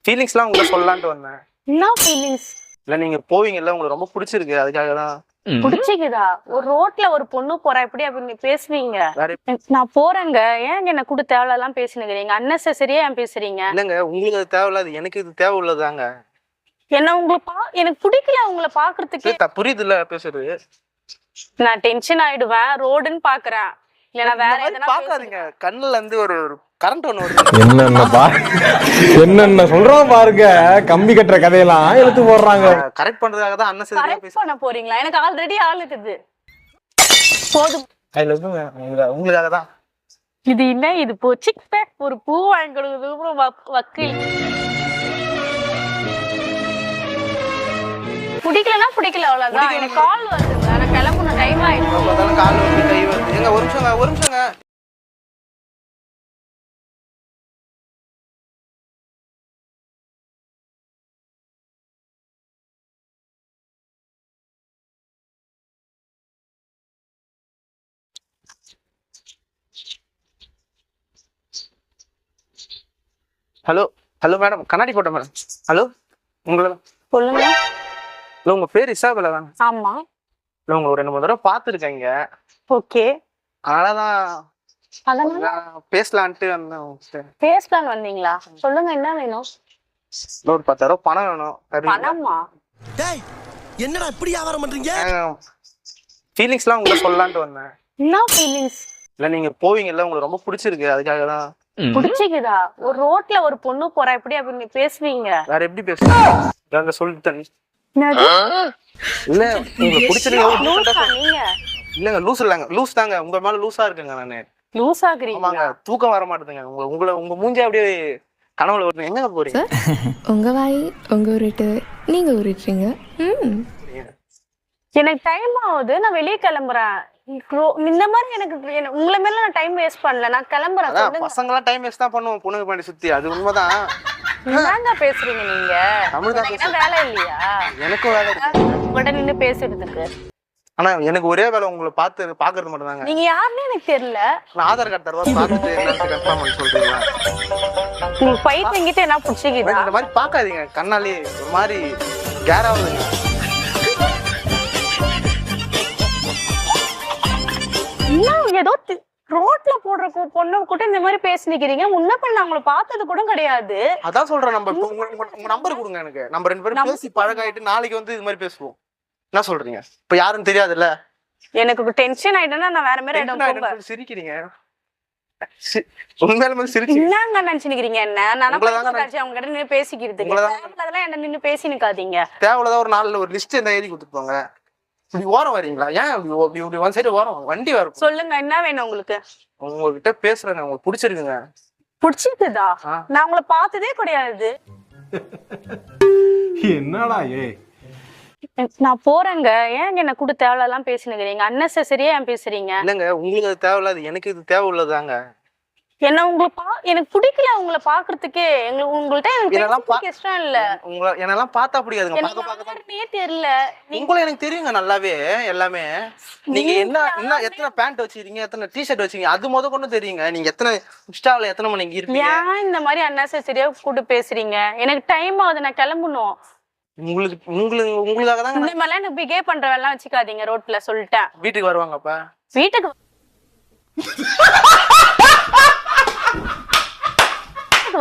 ஃபீலிங்ஸ்லாம் உங்களை சொல்லலான்ட்டு வந்தேன். என்ன ஃபீலிங்ஸ்? இல்ல நீங்க போவீங்கல்ல, உங்களுக்கு ரொம்ப பிடிச்சிருக்கு, அதுக்காக தான். பிடிச்சிக்குதா? ஒரு ரோட்ல ஒரு பொண்ணு போறா, எப்படி அப்படி பேசுவீங்க? வேற நான் போறேங்க, ஏன் என்ன கூட தேவையில்லாம் பேசுனுங்கிறீங்க? அன்னெசரியா ஏன் பேசுறீங்க? இல்லங்க, உங்களுக்கு அது தேவையில்லாது, எனக்கு இது தேவை உள்ளதாங்க. என்ன உங்களுக்கு எனக்கு பிடிக்கல உங்களை பாக்குறதுக்கு. புரியுதுல்ல பேசுறது? நான் டென்ஷன் ஆயிடுவேன், ரோடுன்னு பாக்குறேன். இல்ல வேற எதனா பாக்காதீங்க, கண்ணுல இருந்து ஒரு கரண்ட் ஒண்ணு வருது. என்னென்ன சொல்றோம் பாருங்க, கம்பி கட்டுற கதையெல்லாம் எடுத்து போடுறாங்க. கரெக்ட் பண்றதுக்காக தான் அன்னசரியா கரெக்ட் பண்ண போறீங்களா? எனக்கு ஆல்ரெடி ஆள் இருக்குது, போதும். I love you. உங்களுக்காக தான் இது. என்ன இது போச்சு? ஒரு பூ வாங்கி கொடுக்குறது வக்கீல். பிடிக்கலன்னா பிடிக்கல, அவ்வளவுதான். எனக்கு கால் வருதுங்க, நான் கிளம்பணும், டைம் ஆயிடுச்சு. கால் வந்து கை வருது. எங்க ஒரு நிமிஷங்க. ஹலோ ஹலோ மேடம், கண்ணாடி போட்டேன் மேடம். ஹலோ, உங்களை சொல்லுங்க. இல்லை, உங்க பேர் இசாபெல்லா தானே? ஆமா. இல்லை, உங்களை ஒரு 2-3 தடவை பார்த்துருக்கேங்க. ஓகே. அதனாலதான் பேசலான்ட்டு வந்தேன். பேசலான்னு வந்தீங்களா? சொல்லுங்க, என்ன வேணும்? ஒரு 10,000 பணம் வேணும். பணமா? என்னடா இப்படி வியாபாரம் பண்றீங்க? ஃபீலிங்ஸ்லாம் உங்களை சொல்லலான்ட்டு வந்தேன். என்ன ஃபீலிங்ஸ்? இல்லை நீங்க போவீங்கல்ல, உங்களுக்கு ரொம்ப பிடிச்சிருக்கு, அதுக்காக தான். பிடிச்சிக்குதா? ஒரு ரோட்ல ஒரு பொண்ணு போறா, எப்படி அப்படி பேசுவீங்க? வேற எப்படி பேசுவீங்க? சொல்லிட்டேன். இல்ல உங்களுக்கு பிடிச்சிருக்கு. நீங்க இல்லங்க, லூஸ் இல்லங்க, லூஸ் தாங்க. உங்க மேல லூஸா இருக்குங்க. நானு லூஸ் ஆகுறீங்க. தூக்கம் வர மாட்டேதுங்க. உங்க மூஞ்சி அப்படியே கனவுல வருது. எங்க போறீங்க? உங்க வாய் உங்க உருட்டு, நீங்க உருட்டுறீங்க. எனக்கு டைம் ஆகுது, நான் வெளியே கிளம்புறேன். இந்த மாதிரி எனக்கு உங்களை மேல நான் டைம் வேஸ்ட் பண்ணல, நான் கிளம்புறேன். பசங்க எல்லாம் டைம் வேஸ்ட் தான் பண்ணுவோம், பொண்ணுங்க பண்ணி சுத்தி. அது உண்மைதான். என்னங்க பேசுறீங்க நீங்க? தமிழ் தான். வேலை இல்லையா? எனக்கும் வேலை இருக்கு, உங்கள்கிட்ட நின்று பேசுறதுக்கு. ஆனா எனக்கு ஒரே வேலை உங்களை பாக்குறது மட்டும் தாங்க. நீங்க யாருன்னு எனக்கு தெரியல. நான் ஆதார் கார்டு தருவா, பார்த்துட்டு கன்ஃபார்ம் பண்ணி சொல்றீங்களா? உங்களுக்கு பைத்தியம் என்கிட்ட என்ன பிடிச்சிக்குது? இந்த மாதிரி பாக்காதீங்க, கண்ணாலே ஒரு மாதிரி கேர் ஆகுதுங்க. ஏதோ ரோட்ல போடுற பொண்ணு கூட இந்த மாதிரி பேசிக்கிறீங்க. முன்ன பண்ண அவங்கள பார்த்தது கூட கிடையாது. அதான் சொல்றேன். நம்ம உங்க நம்பர் கொடுங்க எனக்கு. நம்ம 2 பேரும் பேசி பழகாயிட்டு நாளைக்கு வந்து இது மாதிரி பேசுவோம். என்ன சொல்றீங்க? இப்ப யாரும் தெரியாதுல்ல. எனக்கு டென்ஷன் ஆயிடுனா நான் வேற மாதிரி ஆயிடும். சிரிக்கிறீங்க, உண்மையில வந்து சிரிக்கிறீங்க. என்னங்க நினைச்சுக்கிறீங்க? என்ன நான் அவங்க கிட்ட நின்று பேசிக்கிறதுக்கு அதெல்லாம் என்ன நின்று பேசி நிக்காதீங்க. தேவையில்லாத ஒரு நாள்ல ஒரு லிஸ்ட் என்ன எழுதி கொடுத்துருப்பாங்க. இப்படி ஓரம் வரீங்களா? ஏன் இப்படி ஒன் சைடு ஓரம் வண்டி வரும்? சொல்லுங்க, என்ன வேணும் உங்களுக்கு? உங்ககிட்ட பேசுறேங்க, உங்களுக்கு பிடிச்சிருக்குங்க. பிடிச்சிருக்குதா? நான் உங்களை பார்த்ததே கிடையாது. என்னடா நான் போறேங்க, ஏன் என்ன கூட தேவையில்லாம் பேசுனுங்கிறீங்க? அன்னெசரியா ஏன் பேசுறீங்க? இல்லங்க, உங்களுக்கு அது தேவையில்லாது, எனக்கு இது தேவை உள்ளதாங்க. என்ன உங்களுக்கு எனக்கு பிடிக்கல உங்களை பாக்குறதுக்கே. உங்கள்ட்ட எனக்கு இஷ்டம் இல்ல. என்னெல்லாம் பார்த்தா பிடிக்காதுங்க. தெரியல. உங்களை எனக்கு தெரியுங்க நல்லாவே எல்லாமே. நீங்க என்ன எத்தனை பேண்ட் வச்சிருக்கீங்க, எத்தனை டிஷர்ட் வச்சிருக்கீங்க, அது முத கொண்டு தெரியுங்க. நீங்க எத்தனை இன்ஸ்டால எத்தனை மணிக்கு இருப்பீங்க. ஏன் இந்த மாதிரி அன்னெசரியா கூட பேசுறீங்க? எனக்கு டைம் ஆகுது, நான் கிளம்பணும். உங்களுக்காக தான். இந்த மாதிரிலாம் எனக்கு பிஹேவ் பண்ற வேலை வச்சுக்காதீங்க ரோட்ல, சொல்லிட்டேன். வீட்டுக்கு வருவாங்கப்பா. வீட்டுக்கு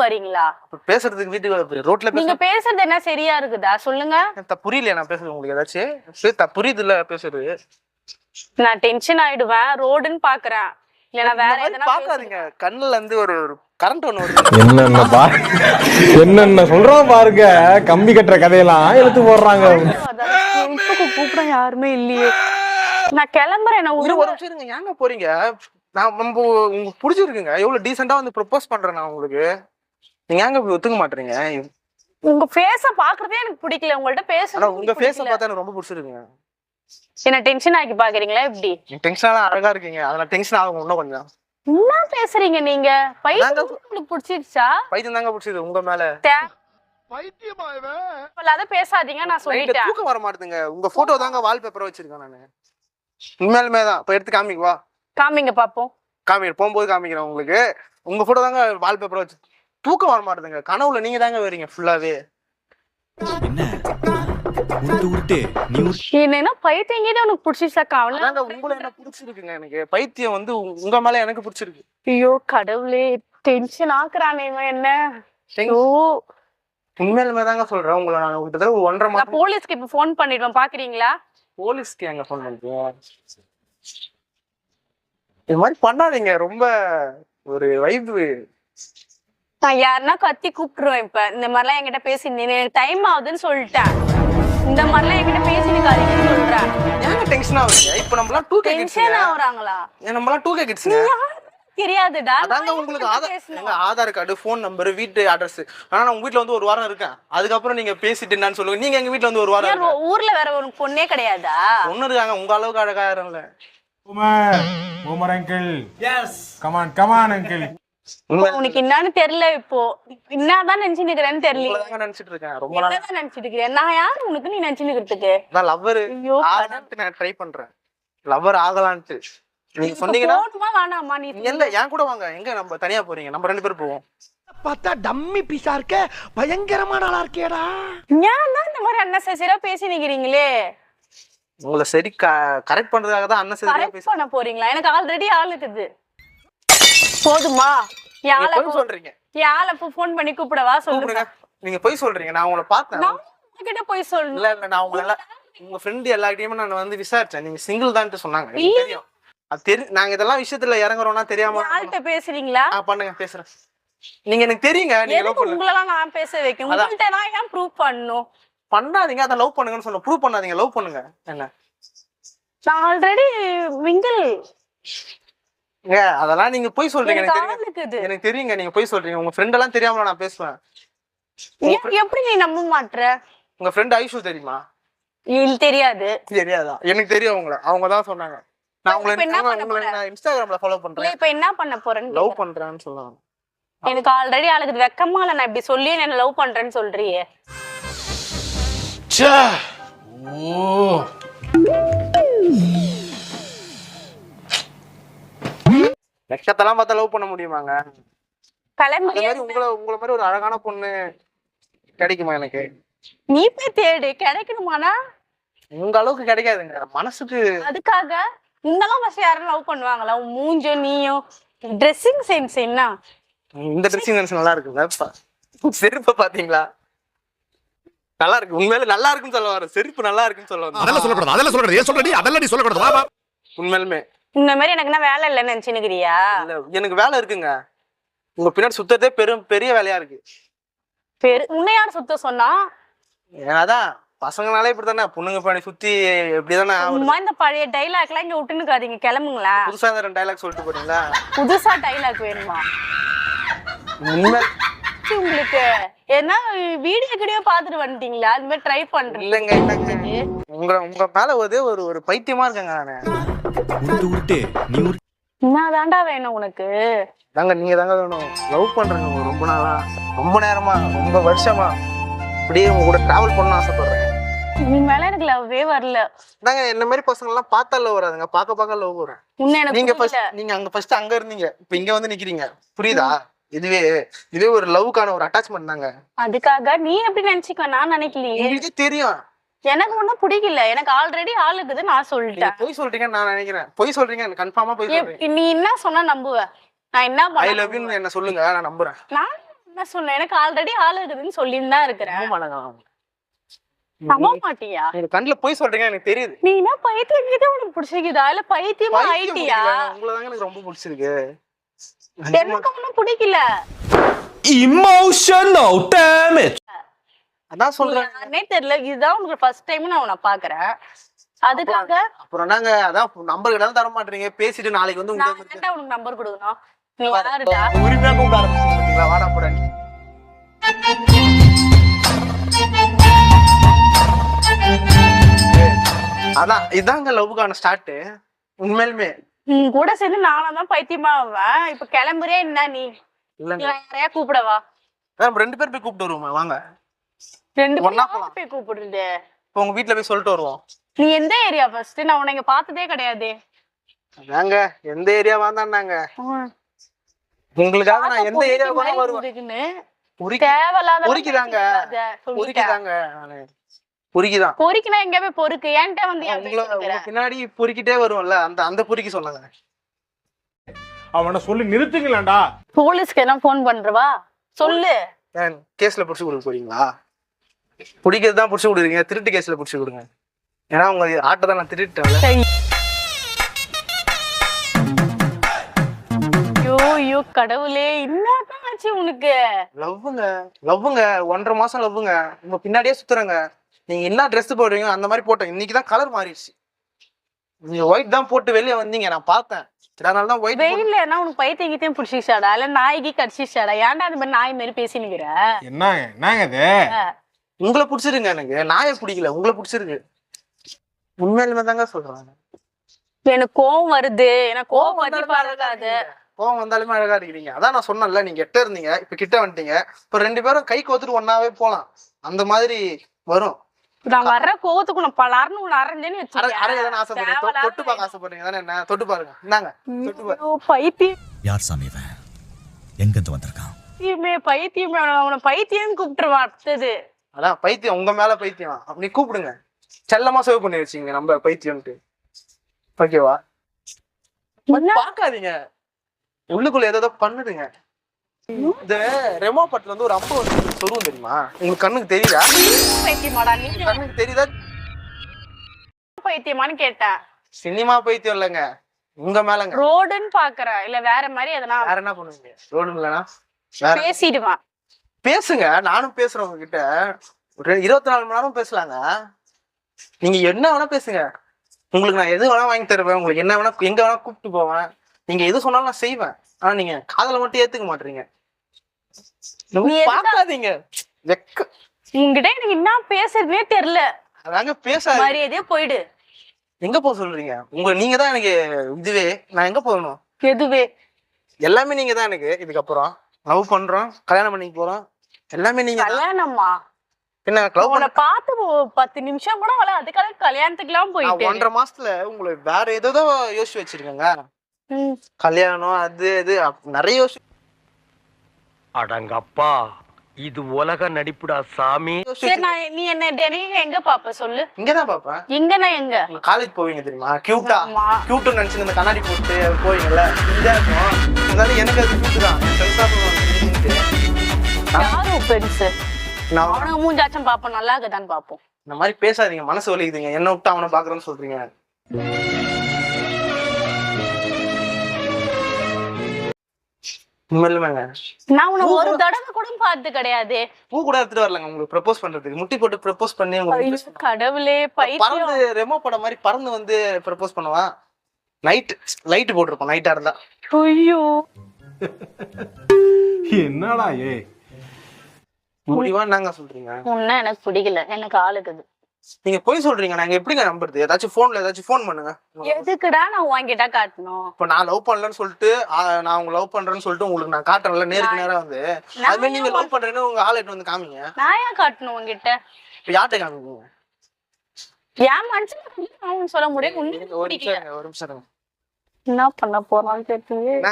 வரீங்களா? பேசுறதுக்கு வீட்டுக்கு ரோட்ல நீங்க பேசுறது என்ன சரியா இருக்குதா? சொல்லுங்க. புரியல நான் பேசுறது உங்களுக்கு ஏதாச்சும் புரியுது இல்ல பேசுறது? நான் டென்ஷன் ஆயிடுவேன், ரோடுன்னு பாக்குறேன். இல்ல வேற எதனா பாக்காதீங்க, கண்ணுல இருந்து ஒரு கரண்ட் ஒண்ணு வருது. என்னென்ன சொல்றோம் பாருங்க, கம்பி கட்டுற கதையெல்லாம் எடுத்து போடுறாங்க. கூப்பிட யாருமே இல்லையே, நான் கிளம்புறேன். நான் ஒரு நிமிஷம் இருங்க. ஏங்க போறீங்க? நான் உங்களுக்கு பிடிச்சிருக்குங்க, எவ்வளவு டீசெண்டா வந்து ப்ரொபோஸ் பண்றேன் நான் உங்களுக்கு. நீங்க ஏங்க இப்படி ஒத்துக்க மாட்டீங்க? உங்க ஃபேஸ பாக்குறதே எனக்கு பிடிக்கல, உங்கள்ட்ட பேச. உங்க ஃபேஸ பார்த்தா எனக்கு ரொம்ப பிடிச்சிருக்குங்க. என்ன டென்ஷன் ஆக்கி பாக்குறீங்களா? எப்படி டென்ஷனா அழகா இருக்கீங்க, அதனால டென்ஷன் ஆகும் இன்னும் கொஞ்சம். என்ன பேசுறீங்க நீங்க? பைத்தியம் உங்களுக்கு பிடிச்சிருச்சா? பைத்தியம் தாங்க பிடிச்சது உங்க மேல. பைத்தியமா இவன்? அத பேசாதீங்க, நான் சொல்லிட்டேன். தூக்கம் வர மாட்டேங்குங்க. உங்க போட்டோ தாங்க வால்பேப்பரா வச்சிருக்கேன் நானு. உண்மையிலுமே தான். இப்ப எடுத்து காமிக்குவா? காமிங்க பாப்போம். போகும்போது காமிக்கிறேன் உங்களுக்கு. உங்க போட்டோ தாங்க வால்பேப்பரா வச்சு. தூக்கம் வர மாட்டேதுங்க. கனவுல நீங்க தாங்க வரீங்க ஃபுல்லாவே. என்ன உருட்டு நீ என்ன பைத்தியங்க உனக்கு பிடிச்சிச்சா கவலை? அதாங்க உங்களை என்ன பிடிச்சிருக்குங்க எனக்கு. பைத்தியம் வந்து உங்க மேல எனக்கு பிடிச்சிருக்கு. ஐயோ கடவுளே, டென்ஷன் ஆக்குறானே இவன் என்ன. ஐயோ உண்மையிலுமே தாங்க சொல்றேன். உங்களை நான் கிட்டத்தட்ட 1.5 நான் மாசம். போலீஸ்க்கு இப்ப போன் பண்ணிடுவேன், பாக்குறீங்களா? போலீஸ்க்கு எங்க போன் பண்றீங்க? இது மாதிரி பண்ணாதீங்க. ரொம்ப ஒரு வைப்பு. நான் யாருன்னா கத்தி கூப்பிட்டுருவேன். இப்ப இந்த மாதிரிலாம் என்கிட்ட பேசியிருந்தேன், எனக்கு டைம் ஆகுதுன்னு சொல்லிட்டேன். இந்த மாதிரிலாம் என்கிட்ட பேசினுக்காதீங்கன்னு சொல்றேன். ஏங்க டென்ஷன் ஆகுறீங்க? இப்ப நம்மலாம் 2K டென்ஷன் கிட்ஸ்ங்க. ஆகுறாங்களா? நம்மலாம் 2K கிட்ஸ்ங்க. தெரியாதுடா. அதாங்க உங்களுக்கு ஆதார் கார்டு, போன் நம்பர், வீட்டு அட்ரஸ். ஆனா நான் உங்க வீட்ல வந்து 1 வாரம் இருக்கேன். அதுக்கப்புறம் நீங்க பேசிட்டு என்னன்னு சொல்லுங்க. நீங்க எங்க வீட்ல வந்து 1 வாரம் இருக்கீங்க. ஊர்ல வேற ஒரு பொண்ணே கிடையாதா? பொண்ணு இருக்காங்க, உங்க அளவுக்கு அழகா யாரும் இல்ல. Boomer uncle. Yes. Come on uncle. உனக்கு என்னன்னு தெரியல. இப்போ என்னதான் நினைச்சு நிக்கிறேன்னு தெரியல. உங்களதாங்க நினைச்சிட்டு இருக்கேன் ரொம்ப நாளா. என்னதான் நினைச்சிட்டு இருக்கிறேன்? நான் யாரு உனக்கு நீ நினைச்சு நிக்கிறதுக்கு? நான் லவ்வர் ஆகலான்ட்டு நான் ட்ரை பண்றேன். லவ்வர் ஆகலான்ட்டு நீங்க சொன்னீங்கன்னா போணுமா வேணாமா? நீ இல்ல என் கூட வாங்க. எங்க நம்ம தனியா போறீங்க? நம்ம 2 பேரும் போவோம். பார்த்தா டம்மி பீஸா இருக்க, பயங்கரமான ஆளா இருக்கேடா. ஏன் தான் இந்த மாதிரி அன்னெசரியா பேசி நிக்கிறீங்களே? உங்களை சரி கரெக்ட் பண்றதுக்காக தான் அன்னசரியா கரெக்ட் பண்ண போறீங்களா? எனக்கு ஆல்ரெடி ஆள் இருக்குது. போதுமா? யால சொல்றீங்க? யால போன் பண்ணி கூப்பிடவா சொல்லுங்க. நீங்க போய் சொல்றீங்க. நான் உங்களை பார்த்தேன். நான் உங்ககிட்ட போய் சொல்லணும். இல்ல நான் உங்களை உங்க ஃப்ரெண்ட் எல்லார்கிட்டயுமே நான் வந்து விசாரிச்சேன். நீங்க சிங்கிள் தான்ட்டு சொன்னாங்க. எனக்கு தெரியும். அது நாங்க இதெல்லாம் விஷயத்துல இறங்குறோம்னா தெரியாம ஆள்கிட்ட பேசுறீங்களா? பண்ணுங்க, பேசுறேன். நீங்க எனக்கு தெரியுங்க. நீங்க லவ் பண்ணுங்க. உங்களெல்லாம் நான் பேச வைக்கணும். உங்கள்ட்ட நான் ஏன் ப்ரூவ் பண்ணணும்? பண்ணாதீங்க. அத லவ் பண்ணுங்கன்னு சொன்ன. ப்ரூவ் பண்ணாதீங்க, லவ் பண்ணுங்க. என்ன நான் ஆல்ரெடி மிங்கிள். அதெல்லாம் நீங்க போய் சொல்றீங்க. எனக்கு எனக்கு தெரியும். எனக்கு தெரியுங்க. நீங்க போய் சொல்றீங்க. உங்க ஃப்ரெண்ட் எல்லாம் தெரியாமல நான் பேசுவேன். எப்படி நீ நம்ப மாட்ற? உங்க ஃப்ரெண்ட் ஐஷு தெரியுமா? இல்ல தெரியாது. தெரியாதா? எனக்கு தெரியும். அவங்க தான் சொன்னாங்க. நான் உங்களை இன்ஸ்டாகிராம்ல ஃபாலோ பண்றேன். இப்ப என்ன பண்ண போறேன்னு லவ் பண்றேன்னு சொல்லுவாங்க. எனக்கு ஆல்ரெடி ஆளுக்கு வெக்கமா இல்ல. நான் இப்படி சொல்லி என்ன லவ் பண்றேன்னு சொல்றியே. வெக்கத்தெல்லாம் பார்த்தா லவ் பண்ண முடியுமாங்க? கிளம்பி உங்களை மாதிரி ஒரு அழகான பொண்ணு கிடைக்குமா எனக்கு? நீ போய் தேடு. கிடைக்கணுமானா உங்க அளவுக்கு கிடைக்காதுங்க மனசுக்கு. அதுக்காக உன்னெல்லாம் ஃபர்ஸ்ட் யாரும் லவ் பண்ணுவாங்களா? மூஞ்சோ நீயும் ட்ரெஸ்ஸிங் சென்ஸ் என்ன? இந்த ட்ரெஸ்ஸிங் சென்ஸ் நல்லா இருக்குங்க. செருப்பு பாத்தீங்களா? நல்லா இருக்கு. உண்மையில நல்லா இருக்குன்னு சொல்ல வர. செருப்பு நல்லா இருக்குன்னு சொல்ல வர. அதெல்லாம் சொல்லக்கூடாது, அதெல்லாம் சொல்லக்கூடாது. ஏன் சொல்றடி? அதெல்லாம் நீ சொல்லக்கூடாது. வா வா. உண்மையிலுமே இந்த மாதிரி எனக்கு என்ன வேலை இல்லைன்னு நினைச்சுக்கிறியா? இல்ல, எனக்கு வேலை இருக்குங்க. உங்க பின்னாடி சுத்ததே பெரிய வேலையா இருக்கு. உன்னை யார் சுத்த சொன்னா? அதான் பசங்கனாலே இப்படித்தானே. பொண்ணுங்க பின்னாடி சுத்தி இப்படிதானே. இந்த பழைய டைலாக் எல்லாம் இங்க விட்டுனுக்காதீங்க. கிளம்புங்களா? புதுசா 2 டைலாக் சொல்லிட்டு போறீங்களா? புதுசா டைலாக் வேணுமா உண்மை உங்களுக்கு? ஏன்னா வீடியோ கிடியோ பாத்துட்டு வந்துட்டீங்களா? அது மாதிரி ட்ரை பண்றேன். இல்லங்க உங்க மேல ஒரு பைத்தியமா இருக்கங்க நானு. உருட்டு நீ என்னதான்டா வேணும் உனக்கு? தாங்க நீங்க தாங்க வேணும். லவ் பண்றேங்க ரொம்ப நாளா, ரொம்ப நேரமா, ரொம்ப வருஷமா. அப்படியே உங்க கூட டிராவல் பண்ண ஆசைப்படுறேன். நீ மேல எனக்கு லவ்வே வரல. தாங்க என்ன மாதிரி பசங்க எல்லாம் பார்த்தா லவ் வராதுங்க. பார்க்க லவ் வரும். நீங்க அங்க ஃபர்ஸ்ட் அங்க இருந்தீங்க, இப்ப இங்க வந்து நிக்கிறீங்க. புரியுதா? இதுவே ஒரு லவ்க்கான ஒரு அட்டாச்மெண்ட் தாங்க. அதுக்காக நீ எப்படி நினைச்சுக்க? நான் நினைக்கலையே. உங்களுக்கு தெரியும் எனக்கு ஒன்னும் பிடிக்கல. எனக்கு ஆல்ரெடி ஆள் இருக்குது. நான் சொல்லிட்டேன். பொய் சொல்றீங்கன்னு நான் நினைக்கிறேன். பொய் சொல்றீங்க, கன்ஃபார்மா பொய் சொல்றீங்க. நீ என்ன சொன்னா நம்புவ? நான் என்ன ஐ லவ் யூ என்ன சொல்லுங்க, நான் நம்புறேன். நான் என்ன சொன்னேன்? எனக்கு ஆல்ரெடி ஆள் இருக்குதுன்னு சொல்லிட்டு தான் இருக்கிறேன். நம்ப மாட்டியா? எனக்கு கண்ணுல பொய் சொல்றீங்க, எனக்கு தெரியுது. நீ என்ன பைத்தியம் உனக்கு பிடிச்சிருக்குதா இல்ல பைத்தியமா ஆயிட்டியா? உங்களை தாங்க எனக்கு ரொம்ப பிடிச்சிருக்கு. எனக்கு ஒன்னும் பிடிக்கல. Emotional damage. அதான் சொல்றேன். நானே தெரியல. இதுதான் உங்களுக்கு ஃபர்ஸ்ட் டைம் நான் உன்னை பாக்குறேன். அதுக்காக அப்புறம் நாங்க அதான் நம்பர் கிட்ட தர மாட்டீங்க. பேசிட்டு நாளைக்கு வந்து உனக்கு நம்பர் கொடுக்கணும். நீ யாருடா? உரிமையா கூப்பிட ஆரம்பிச்சீங்களா? வாடா போறேன். அதான் இதாங்க லவ்வுக்கான ஸ்டார்ட். உண்மையிலுமே கூட சேர்ந்து நானும் பைத்தியமா ஆவேன். இப்ப கிளம்புறியா என்ன? நீ யாரையா கூப்பிடவா? 2 பேர் போய் கூப்பிட்டு வருவோம். வாங்க 2 பேரும் போய் கூப்பிடுறது. உங்க வீட்டுல போய் சொல்லிட்டு வருவோம். நீ எந்த ஏரியா ஃபர்ஸ்ட்? நான் உன்னை இங்க பார்த்ததே கிடையாது. நாங்க எந்த ஏரியா வந்தாங்க? உங்களுக்காக நான் எந்த ஏரியாவுக்கு வேணா வருவேன். தேவையில்லாத பொறுக்கிதாங்க நானு பொறுக்கிதான். பொறுக்கினா எங்க போய் பொறுக்கு ஏன்ட்ட வந்து உங்களை பின்னாடி பொறுக்கிட்டே வருவோம்ல, அந்த பொறுக்கி சொன்னாங்க. அவனை சொல்லி நிறுத்துங்களேன்டா. போலீஸ்க்கு என்ன போன் பண்றவா சொல்லு. கேஸ்ல புடிச்சு கொடுக்க போறீங்களா? பிடிக்கிறது தான் புடிச்சு கொடுக்குறீங்க, திருட்டு கேஸ்ல புடிச்சு கொடுங்க. ஏன்னா உங்க ஆட்டை தான் நான் திருட்டேன்ல. ஐயோ கடவுளே, என்னதான் ஆச்சு உனக்கு? லவ்வுங்க 1.5 மாசம் லவ்வுங்க. உங்க பின்னாடியே சுத்துறங்க. நீங்க என்ன ட்ரெஸ் போடுறீங்க அந்த மாதிரி போட்டேன். இன்னைக்குதான் கலர் மாறிடுச்சு. நீங்க ஒயிட் தான் போட்டு வெளியே வந்தீங்க, நான் பார்த்தேன். அதனாலதான் ஒயிட். வெயில்ல உனக்கு பைத்தியம் பிடிச்சிச்சாடா இல்ல நாய்க்கு கடிச்சிச்சாடா? ஏன்டா அந்த மாதிரி நாய் மாதிரி பேசினுக்கிற? என்னங்க இது? உங்களை பிடிச்சிருங்க. எனக்கு நாயை பிடிக்கல, உங்களை பிடிச்சிருக்கு. உண்மையிலுமே தாங்க சொல்றாங்க. எனக்கு கோவம் வருது. எனக்கு கோவம் வந்து பாருக்காது. கோவம் வந்தாலுமே அழகா இருக்கிறீங்க. அதான் நான் சொன்னேன்ல, நீங்க எட்ட இருந்தீங்க, இப்ப கிட்ட வந்துட்டீங்க. இப்ப 2 பேரும் கை கோத்துட்டு ஒன்னாவே போலாம். அந்த மாதிரி வரும். நான் வர்ற கோவத்துக்கு நான் பலார்னு உன்னை அரைஞ்சேன்னு அரையதானே ஆசைப்படுறேன். தொட்டு பார்க்க ஆசைப்படுறீங்க தானே? என்ன தொட்டு பாருங்க. என்னங்க தொட்டு பாருங்க. பைத்தியம். யார் சாமி இவன்? எங்க இருந்து வந்திருக்கான்? பைத்தியமே அவனை பைத்தியம் கூப்பிட்டுருவான். அடுத்தது அதான் பைத்தியம், உங்க மேல பைத்தியம். அப்படி கூப்பிடுங்க. செல்லமா சேவ் பண்ணி வச்சீங்க நம்ம பைத்தியம்ட்டு. ஓகேவா? பாக்காதீங்க, உள்ளுக்குள்ள ஏதோ பண்ணுதுங்க. இந்த ரெமோ பட்ல வந்து ஒரு அம்பு வந்து சொல்லுவோம் தெரியுமா? உங்களுக்கு கண்ணுக்கு தெரியுதா? பைத்தியமாடா நீ? கண்ணுக்கு தெரியுதா? பைத்தியமான்னு கேட்டேன். சினிமா பைத்தியம் இல்லைங்க, உங்க மேலங்க. ரோடுன்னு பாக்குறேன் இல்ல வேற மாதிரி எதனா? வேற என்ன பண்ணுவீங்க? ரோடு இல்லைன்னா பேசிடுவான். பேசுங்க, நானும் பேசுறேன் உங்ககிட்ட. 24 மணி நேரம் பேசலாங்க. நீங்க என்ன வேணா பேசுங்க. உங்களுக்கு நான் எது வேணா வாங்கி தருவேன். உங்களுக்கு என்ன வேணா எங்க வேணா கூப்பிட்டு போவேன். நீங்க எது சொன்னாலும் நான் செய்வேன். ஆனா நீங்க காதல மட்டும் ஏத்துக்க மாட்டீங்க. பாக்காதீங்க. உங்ககிட்ட எனக்கு என்ன பேசுறதுனே தெரியல. அதாங்க பேசாதீங்க. மரியாதையா போயிடு. எங்க போக சொல்றீங்க? நீங்க தான் எனக்கு இதுவே. நான் எங்க போகணும்? எதுவே எல்லாமே நீங்க தான் எனக்கு. இதுக்கப்புறம் லவ் பண்றோம், கல்யாணம் பண்ணிக்க போறோம், எல்லாமே நீங்க. கல்யாணமா? என்ன உன்னை பார்த்து 10 நிமிஷம் கூட வரல, அதுக்காக கல்யாணத்துக்கு எல்லாம் போயிட்டு 1.5 மாசத்துல உங்களுக்கு வேற ஏதோ யோசிச்சு வச்சிருக்கேங்க. கல்யாணம் அது இது நிறைய யோசிச்சு. அடங்கப்பா, இது உலக நடிப்புடா சாமி. சரி, நீ என்ன டெய்லி எங்க பாப்ப சொல்லு? இங்கதான் பாப்பேன். எங்கன்னா எங்க? காலேஜ் போவீங்க தெரியுமா? கியூட்டா நினைச்சு இந்த கண்ணாடி போட்டு போவீங்கல்ல, இதான் இருக்கும். அதனால எனக்கு அது கியூட் தான். யாரும் பெருசு அவனுக்கு மூஞ்சாச்சும் பாப்போம், நல்லா இருக்குதான்னு பாப்போம். இந்த மாதிரி பேசாதீங்க, மனசு வலிக்குதுங்க. என்ன விட்டு அவனை பாக்குறேன்னு சொல்றீங்க. நான் உன்னை ஒரு தடவை கூட பார்த்து கிடையாது. பூ கூட எடுத்துட்டு வரலங்க உங்களுக்கு ப்ரப்போஸ் பண்றதுக்கு. முட்டி போட்டு ப்ரப்போஸ் பண்ணி உங்களுக்கு. கடவுளே, பறந்து ரெமோ படம் மாதிரி பறந்து வந்து ப்ரப்போஸ் பண்ணுவான். லைட் போட்டிருப்போம் நைட்டா இருந்தா. ஐயோ என்னடா ஏ முடிவா நாங்க சொல்றீங்க? உன்ன எனக்கு பிடிக்கல, எனக்கு ஆளுக்குது. நீங்க போய் சொல்றீங்க, நாங்க எப்படிங்க நம்புறது? ஏதாச்சும் போன் பண்ணுங்க. எதுக்குடா நான் உன்கிட்ட காட்டணும்? இப்ப நான் லவ் பண்ணலன்னு சொல்லிட்டு, நான் உங்க லவ் பண்றேன்னு சொல்லிட்டு உங்களுக்கு நான் காட்டுறேன்ல நேருக்கு நேரா வந்து. அதுமாதிரி நீங்க லவ் பண்றேன்னு உங்க ஆளுகிட்ட வந்து காமிங்க. நான் ஏன் காட்டணும் உங்ககிட்ட? இப்ப யார்கிட்ட காமிங்க? ஏன் மனுஷன் சொல்ல முடியும். ஒரு நிமிஷம் என்ன பண்ண போறான்னு தெரியல.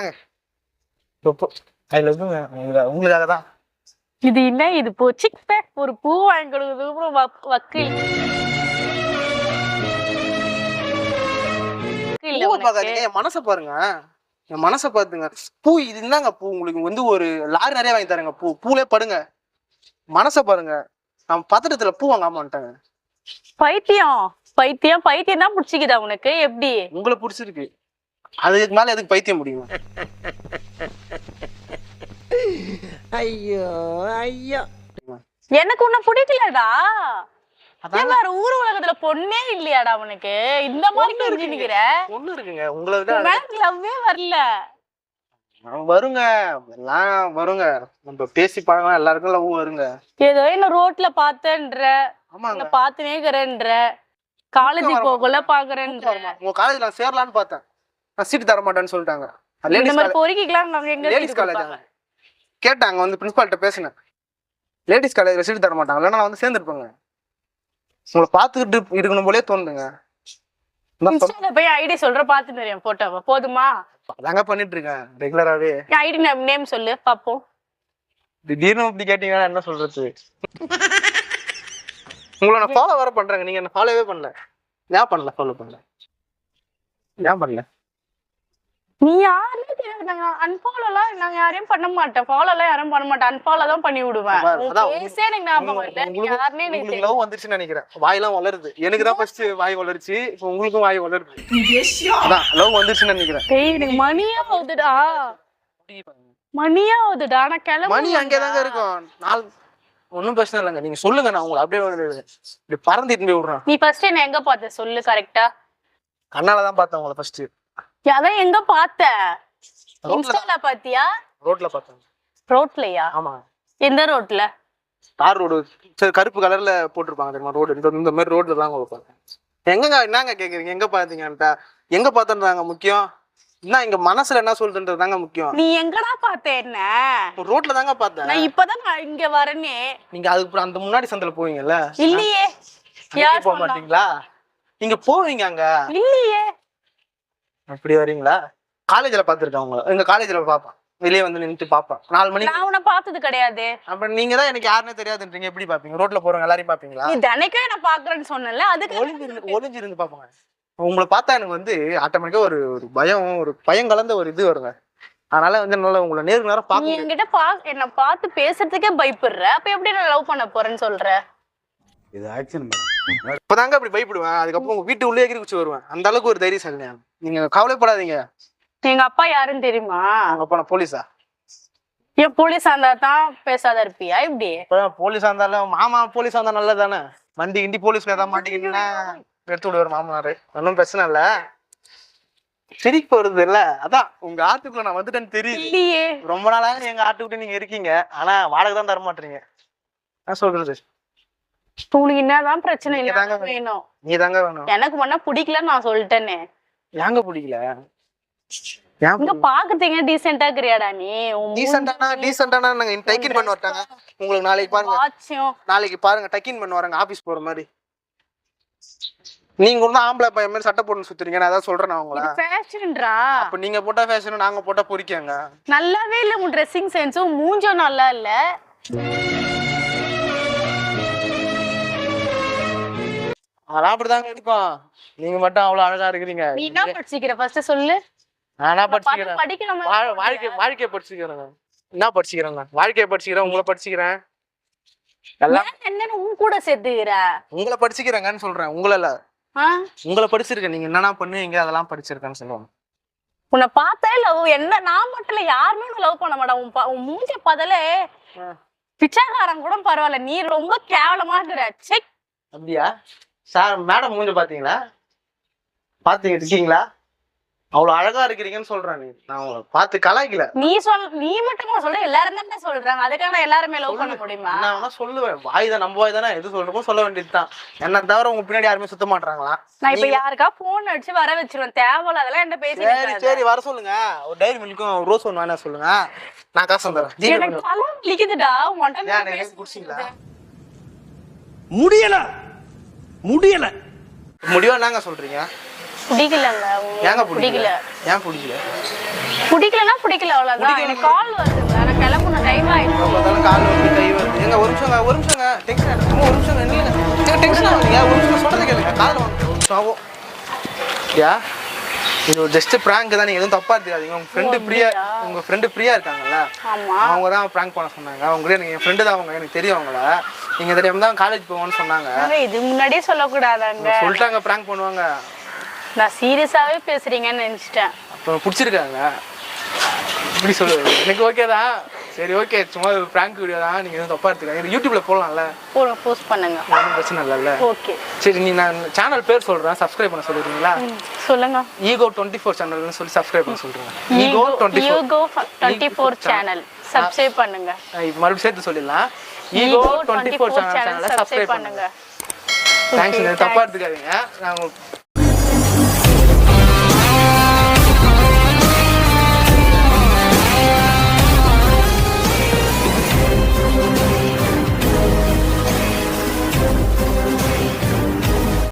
உங்களுக்காக தான் இது. என்ன இது போச்சு? ஒரு பூ வாங்கி கொடுக்குறது வக்கீல். என் மனசை பாருங்க, என் மனசை பாத்துங்க. பூ இது இருந்தாங்க. பூ உங்களுக்கு வந்து ஒரு லாரி நிறைய வாங்கி தரேங்க. பூலே படுங்க. மனசை பாருங்க. நான் பத்திரத்துல பூ வாங்காம வந்துட்டாங்க. பைத்தியம் தான் பிடிச்சிக்குதா உனக்கு? எப்படி உங்களை பிடிச்சிருக்கு? அதுக்கு மேல எதுக்கு பைத்தியம் முடியும்? ஐயோ ஐயோ, எனக்கு உன்ன பிடிக்கலடா. வேற ஊர் உலகத்துல பொண்ணே இல்லையாடா உனக்கு? இந்த மாதிரி தெரிஞ்சுக்கிற பொண்ணு இருக்குங்க. உங்களை விட லவ்வே வரல. வருங்க, எல்லாம் வருங்க. நம்ம பேசி பழகம் எல்லாருக்கும் லவ் வருங்க. ஏதோ என்ன ரோட்ல பார்த்தேன்ற, ஆமாங்க, பாத்துனேக்கிறேன்ற, காலேஜ் போகல பாக்குறேன்ற. உங்க காலேஜ் நான் சேரலான்னு பார்த்தேன். நான் சீட்டு தர மாட்டேன்னு சொல்லிட்டாங்க. லேடிஸ் காலேஜ் கேட்டாங்க. வந்து பிரின்சிபால்கிட்ட பேசினேன். லேடிஸ் காலேஜ்ல சீட்டு தர மாட்டாங்க, இல்லைன்னா நான் வந்து சேர்ந்துருப்பேங்க. உங்களை பார்த்துக்கிட்டு இருக்கணும் போலே தோணுதுங்க. இன்ஸ்டால போய் ஐடி சொல்ற பாத்து தெரியும் போட்டோவா போதுமா? அதாங்க பண்ணிட்டு இருக்கேன் ரெகுலராவே. ஐடி நேம் சொல்லு பாப்போம். திடீர்னு இப்படி கேட்டீங்கன்னா என்ன சொல்றது? உங்களை நான் ஃபாலோ வர பண்றேங்க, நீங்க என்ன ஃபாலோவே பண்ணல. ஏன் பண்ணல? ஃபாலோ பண்ணல ஏன் பண்ணல? நீ யாருன்னு தெரியாது. நாங்க அன்ஃபாலோ எல்லாம் நாங்க யாரையும் பண்ண மாட்டேன். ஃபாலோ எல்லாம் யாரும் பண்ண மாட்டேன். அன்ஃபாலோ தான் பண்ணி விடுவேன். பேசே எனக்கு ஞாபகம் இல்ல. நீ யாருன்னே எனக்கு உங்களுக்கு லவ் வந்துருச்சுன்னு நினைக்கிறேன். வாயெல்லாம் வளருது. எனக்கு தான் ஃபர்ஸ்ட் வாய் வளருச்சு, இப்போ உங்களுக்கும் வாய் வளருது. அதான் லவ் வந்துருச்சுன்னு நினைக்கிறேன். டேய் எனக்கு மணியா ஆகுதுடா. மணியா ஆகுதுடா. நான் கிளம்ப மணி அங்கேதாங்க இருக்கும். நாள் ஒன்றும் பிரச்சனை இல்லைங்க. நீங்க சொல்லுங்க, நான் உங்களை அப்படியே இப்படி பறந்துட்டு போய் விடுறேன். நீ ஃபர்ஸ்ட் என்ன எங்க பார்த்த சொல்லு கரெக்டா? கண்ணால தான் பார்த்தேன் உங்களை ஃபர்ஸ்ட். அதான் எங்க பார்த்த? இன்ஸ்டால பாத்தியா? ரோட்ல பார்த்தேன். ரோட்லயா? ஆமா. எந்த ரோட்ல? தார் ரோடு, சரி கருப்பு கலர்ல போட்டிருப்பாங்க தெரியுமா ரோடு, இந்த மாதிரி ரோட்ல தான் உங்களை பார்த்தேன். எங்கங்க என்னங்க கேக்குறீங்க? எங்க பாத்தீங்கன்ட்டா எங்க பார்த்தேன்றாங்க முக்கியம். என்ன இங்க மனசுல என்ன சொல்றதுன்றது தாங்க முக்கியம். நீ எங்கடா பார்த்த என்ன? ரோட்ல தாங்க பார்த்தேன். நான் இப்பதான் இங்க வரனே. நீங்க அதுக்கு அந்த முன்னாடி சந்தில போவீங்கல்ல? இல்லையே. யார் போக மாட்டீங்களா? நீங்க போவீங்க அங்க? இல்லையே. அப்படி வரீங்களா? காலேஜ்ல பாத்துருக்கேன் உங்களை. எங்க காலேஜ்ல பாப்பேன், வெளியே வந்து நின்னுட்டு பாப்பேன் 4 மணிக்கு. நான் உன்னை பார்த்தது கிடையாது. அப்ப நீங்க தான் எனக்கு யாருன்னே தெரியாதுன்றீங்க. எப்படி பாப்பீங்க? ரோட்ல போறவங்க எல்லாரையும் பாப்பீங்களா? நீ தினைக்கே நான் பாக்குறேன்னு சொன்னல, அதுக்கு ஒளிஞ்சிருந்து பாப்பாங்க. உங்களை பார்த்தா எனக்கு வந்து ஆட்டோமேட்டிக்கா ஒரு பயம் கலந்த ஒரு இது வருங்க. அதனால வந்து நல்லா உங்களை நேருக்கு நேரம் நீ பாக்க. என்கிட்ட என்ன பார்த்து பேசுறதுக்கே பயப்படுற, அப்ப எப்படி நான் லவ் பண்ண போறேன்னு சொல்ற? இது ஆக்ஷன் மேடம். இப்பதாங்க அப்படி பயப்படுவேன். அதுக்கப்புறம் உங்க வீட்டு உள்ளே எகிரி குச்சி வருவேன். அந்த அளவுக்கு ஒரு தைரியசாலி. நீங்க கவலைப்படாதீங்க. எங்க அப்பா யாருன்னு தெரியுமா? உங்க அப்பா போலீஸா? ஏன் போலீஸா இருந்தா தான் பேசாத இருப்பியா? இப்படி போலீஸா இருந்தாலும் மாமா போலீஸா இருந்தா நல்லதானே. வண்டி கிண்டி போலீஸ்ல ஏதாவது மாட்டிக்கிட்டீங்கன்னா எடுத்து விடுவார் மாமனாரு. ஒன்றும் பிரச்சனை இல்ல. சிரிப்பு வருது இல்ல? அதான் உங்க ஆட்டுக்குள்ள நான் வந்துட்டேன்னு தெரியுது. இல்லையே. ரொம்ப நாளாக எங்க ஆட்டுக்கிட்ட நீங்க இருக்கீங்க, ஆனா வாடகை தான் தர மாட்டீங்க. நான் சொல்றது உனக்கு என்னதான் பிரச்சனை இல்ல வேணும். நீ தாங்க வேணும். எனக்கு பண்ணா பிடிக்கலன்னு நான் சொல்லிட்டேனே. ஏங்க பிடிக்கல? இங்க பாக்குறீங்க டீசென்ட்டா கிரியாடா நீ? டீசென்ட்டானா நாங்க டைக்கின் பண்ண வரட்டாங்க. உங்களுக்கு நாளைக்கு பாருங்க, நாளைக்கு பாருங்க டைக்கின் பண்ண வராங்க ஆபீஸ் போற மாதிரி. நீங்க வந்து ஆம்பளை பையன் மாதிரி சட்டை போட்டு சுத்துறீங்க. நான் அதான் சொல்றேன் நான் உங்களை. ஃபேஷன்டா. அப்ப நீங்க போட்டா ஃபேஷன், நாங்க போட்டா பொறிக்காங்க. நல்லாவே இல்ல உன் ட்ரெஸ்ஸிங் சென்ஸும் மூஞ்சும் நல்லா இல்ல. அதெல்லாம் அப்படிதாங்க இருக்கும். நீங்க மட்டும் அவ்வளவு அழகா இருக்கிறீங்க. நீ என்ன படிச்சிக்கிற ஃபர்ஸ்ட் சொல்லு. நானா படிச்சுக்கிறேன். படிக்கணும். வாழ்க்கைய படிச்சுக்கிறேங்க. என்ன படிச்சுக்கிறேங்க? வாழ்க்கைய படிச்சுக்கிறேன், உங்களை படிச்சுக்கிறேன். எல்லாம் என்னன்னு உன் கூட சேர்த்துக்கிற? உங்களை படிச்சுக்கிறேங்கன்னு சொல்றேன். உங்களை படிச்சிருக்கேன். நீங்க என்னன்னா பண்ணுவீங்க அதெல்லாம் படிச்சிருக்கேன்னு சொல்லுவாங்க. உன்னை பார்த்தாலே லவ். என்ன நான் மட்டும் இல்ல, யாருமே லவ் பண்ண மாட்டான். உன் மூஞ்ச பார்த்தாலே பிச்சைக்காரன் கூட பரவாயில்ல, நீ ரொம்ப கேவலமா இருக்கிற. செக். அப்படியா சார்? மேடம் மூஞ்ச பாத்தீங்களா? இருக்கீங்களா? அவ்வளவு அழகா இருக்கிறீங்கன்னு சொல்றேன். நான் உங்களை பார்த்து கலாய்க்கல. நீ மட்டும் சொல்ற, எல்லாரும் தான் சொல்றாங்க. அதுக்காக எல்லாருமே லவ் பண்ண முடியுமா? நான் வேணா சொல்லுவேன். வாய் தான், நம்ம வாய் தானே, எது சொல்றோமோ சொல்ல வேண்டியதுதான். என்ன தவிர உங்க பின்னாடி யாருமே சுத்த மாட்டாங்களா? நான் இப்ப யாருக்கா போன் அடிச்சு வர வச்சிருவேன். தேவையில்ல அதெல்லாம் என்ன பேசி. சரி வர சொல்லுங்க. ஒரு டைரி மில்க்கும் ரோஸ் ஒன்று வேணா சொல்லுங்க, நான் காசு தரேன். எனக்கு தலை வலிக்குதுடா. குடிச்சிங்களா? முடியல முடிவா என்னங்க சொல்றீங்க? பிடிக்கலங்க. ஏங்க பிடிக்கல? ஏன் பிடிக்கல? பிடிக்கலன்னா பிடிக்கல, அவ்வளவுதான். எனக்கு கால் வருதுங்க, நான் கிளம்பணும், டைம் ஆயிடுச்சு. கால் வந்து கை வருது. எங்க ஒரு நிமிஷங்க டென்ஷன் ஆயிடுச்சு. ஒரு நிமிஷம் இல்லைங்க, டென்ஷன் ஆகுதுங்க. ஒரு நிமிஷம் சொல்றது கேளுங்க. காலில் வாங்க. ஒரு நிமிஷம் ஆகும். இது ஒரு ஜஸ்ட் பிராங்க் தான். நீங்க எதுவும் தப்பா எடுத்துக்காதீங்க. உங்க ஃப்ரெண்டு பிரியா இருக்காங்கல்ல, அவங்க தான் பிராங்க் பண்ண சொன்னாங்க. அவங்களே என் ஃப்ரெண்டு தான். அவங்க எனக்கு தெரியும் அவங்கள. நீங்க தெரியாம தான் காலேஜ் போவோம்னு சொன்னாங்க. இது முன்னாடியே சொல்லக்கூடாதாங்க. சொல்லிட்டாங்க பிராங்க் பண்ணுவாங்க. நான் சீரியஸாவே பேசுறீங்கன்னு நினைச்சிட்டேன். அப்போ பிடிச்சிருக்காங்க இப்படி சொல்லுவேன். எனக்கு ஓகே தான். சரி ஓகே, சும்மா பிராங்க் வீடியோ தான். நீங்க எதுவும் தப்பா எடுத்துக்காங்க. யூடியூப்ல போடலாம்ல? போஸ்ட் பண்ணுங்க, ஒன்றும் பிரச்சனை இல்லைல்ல? ஓகே சரி. நான் சேனல் பேர் சொல்றேன், சப்ஸ்கிரைப் பண்ண சொல்லிடுறீங்களா? சொல்லுங்க. ஈகோ 24 சேனல்னு சொல்லி சப்ஸ்கிரைப் பண்ண சொல்றேன். ஈகோ 24 சேனல் சப்ஸ்கிரைப் பண்ணுங்க. மறுபடியும் சேர்த்து சொல்லிடலாம். ஈகோ 24 சேனலை சப்ஸ்கிரைப் பண்ணுங்க. தேங்க்ஸ். தப்பா எடுத்துக்காதீங்க. நான்